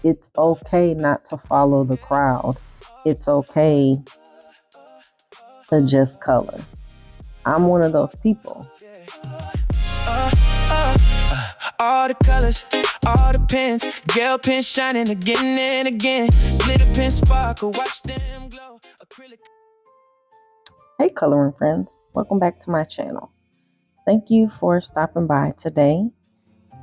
It's okay not to follow the crowd. It's okay to just color. I'm one of those people. All the colors, all the pens, gel pens shining again and again. Glitter pen sparkle, watch them glow. Acrylic. Hey coloring friends, welcome back to my channel. Thank you for stopping by today.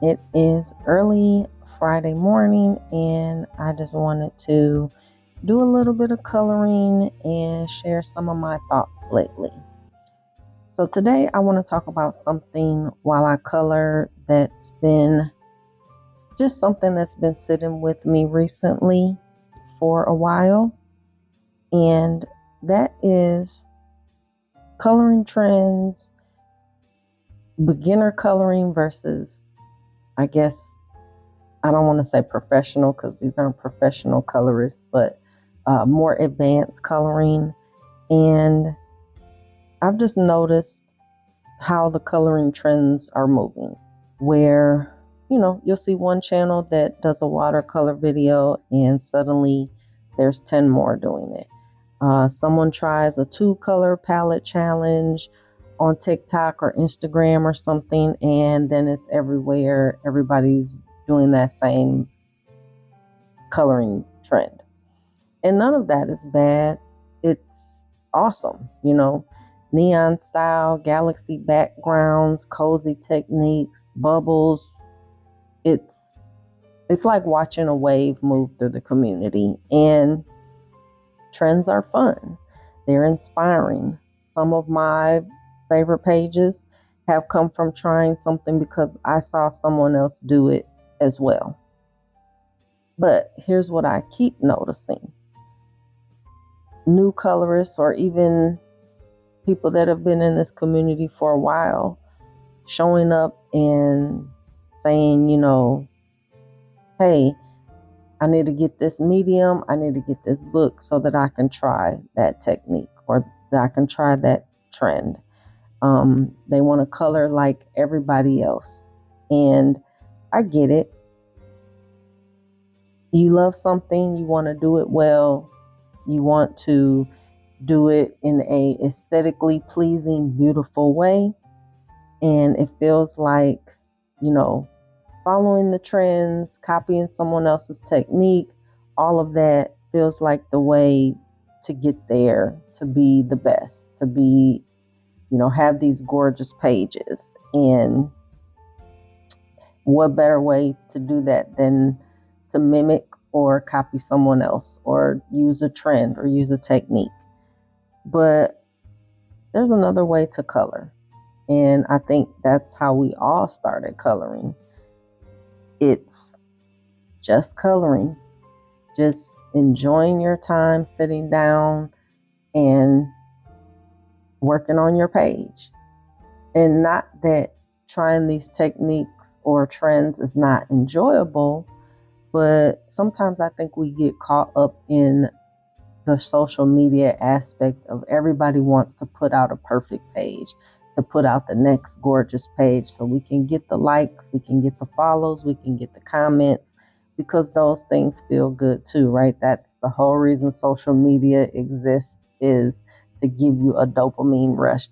It is early Friday morning and I just wanted to do a little bit of coloring and share some of my thoughts lately. So today I want to talk about something while I color that's been just something that's been sitting with me recently for a while, and that is coloring trends, beginner coloring versus, I guess, I don't want to say professional because these aren't professional colorists, but more advanced coloring. And I've just noticed how the coloring trends are moving, where you'll see one channel that does a watercolor video and suddenly there's 10 more doing it. Someone tries a 2-color palette challenge on TikTok or Instagram or something, and then it's everywhere. Everybody's doing that same coloring trend. And none of that is bad. It's awesome, neon style, galaxy backgrounds, cozy techniques, bubbles. It's like watching a wave move through the community, and trends are fun. They're inspiring. Some of my favorite pages have come from trying something because I saw someone else do it as well. But here's what I keep noticing. New colorists or even people that have been in this community for a while showing up and saying, hey, I need to get this medium, I need to get this book so that I can try that technique or that I can try that trend. They want to color like everybody else. And I get it. You love something, you want to do it well, you want to do it in a aesthetically pleasing, beautiful way. And it feels like, following the trends, copying someone else's technique, all of that feels like the way to get there, to be the best, to be, have these gorgeous pages. And what better way to do that than to mimic or copy someone else or use a trend or use a technique? But there's another way to color. And I think that's how we all started coloring. It's just coloring, just enjoying your time sitting down and working on your page. And not that trying these techniques or trends is not enjoyable, but sometimes I think we get caught up in the social media aspect of everybody wants to put out a perfect page, to put out the next gorgeous page so we can get the likes, we can get the follows, we can get the comments, because those things feel good too, right? That's the whole reason social media exists, is to give you a dopamine rush.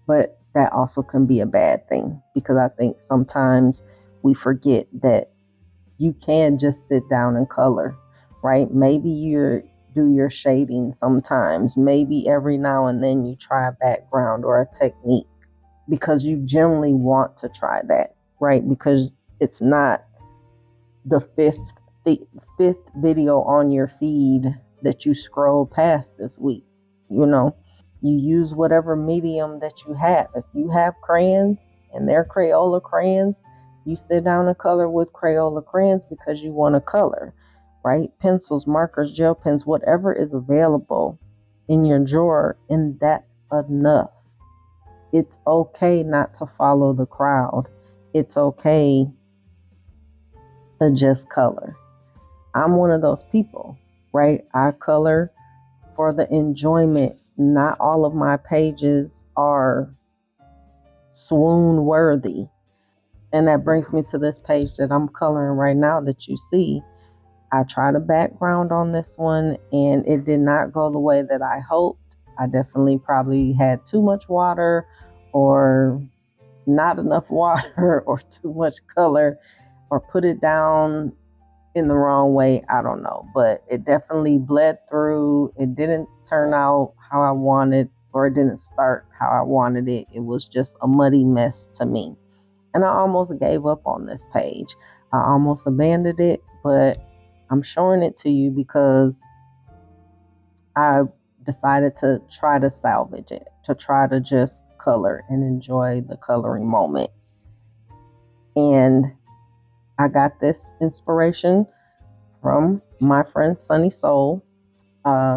But that also can be a bad thing, because I think sometimes we forget that you can just sit down and color, right? Maybe do your shading sometimes. Maybe every now and then you try a background or a technique because you generally want to try that, right? Because it's not the fifth video on your feed that you scroll past this week. You use whatever medium that you have. If you have crayons and they're Crayola crayons, you sit down and color with Crayola crayons because you want to color, right? Pencils, markers, gel pens, whatever is available in your drawer, and that's enough. It's okay not to follow the crowd. It's okay to just color. I'm one of those people, right? I color for the enjoyment. Not all of my pages are swoon-worthy. And that brings me to this page that I'm coloring right now that you see. I tried a background on this one and it did not go the way that I hoped. I definitely probably had too much water or not enough water or too much color or put it down in the wrong way. I don't know, but it definitely bled through. It didn't turn out how I wanted, or it didn't start how I wanted it. It was just a muddy mess to me. And I almost gave up on this page. I almost abandoned it, but I'm showing it to you because I decided to try to salvage it, to try to just color and enjoy the coloring moment. And I got this inspiration from my friend Sunny Soul.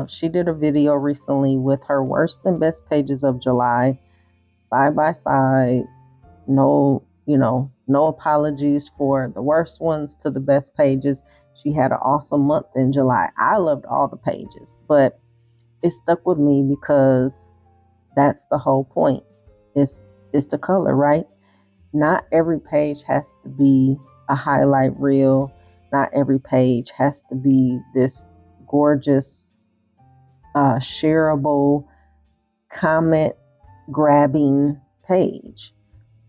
She did a video recently with her worst and best pages of July, side by side. No, no apologies for the worst ones to the best pages. She had an awesome month in July. I loved all the pages, but it stuck with me because that's the whole point. It's the color, right? Not every page has to be a highlight reel. Not every page has to be this gorgeous, shareable, comment grabbing page.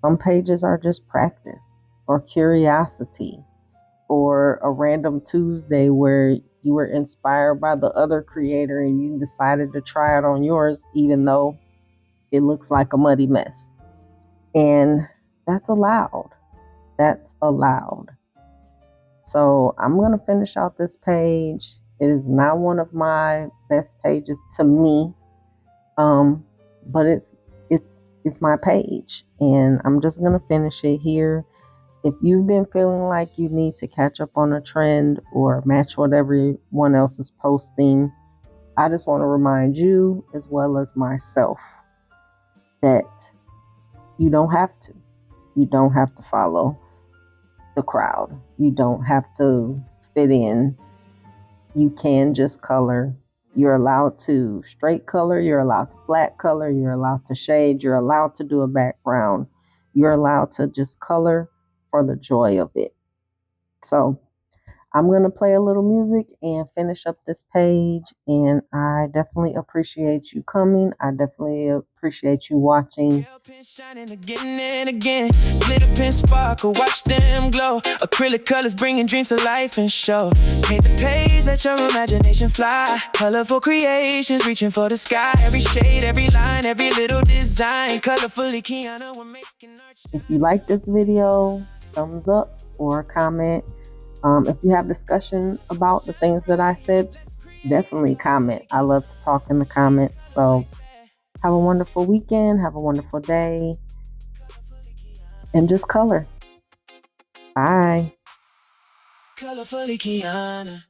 Some pages are just practice or curiosity or a random Tuesday where you were inspired by the other creator and you decided to try it on yours, even though it looks like a muddy mess. And that's allowed. That's allowed. So I'm going to finish out this page. It is not one of my best pages to me, but it's my page, and I'm just going to finish it here. If you've been feeling like you need to catch up on a trend or match what everyone else is posting, I just want to remind you, as well as myself, that you don't have to. You don't have to follow the crowd. You don't have to fit in. You can just color. You're allowed to straight color. You're allowed to flat color. You're allowed to shade. You're allowed to do a background. You're allowed to just color for the joy of it. So I'm going to play a little music and finish up this page. And I definitely appreciate you coming. I definitely appreciate you watching. Gel pen shining again and again. Glitter pen sparkle, watch them glow. Acrylic colors bringing dreams to life and show. Paint the page, let your imagination fly. Colorful creations reaching for the sky. Every shade, every line, every little design. Colorfully Kiana, we're making art. If you like this video, thumbs up or comment. If you have discussion about the things that I said, definitely comment. I love to talk in the comments. So have a wonderful weekend. Have a wonderful day. And just color. Bye. Colorfully Kiana.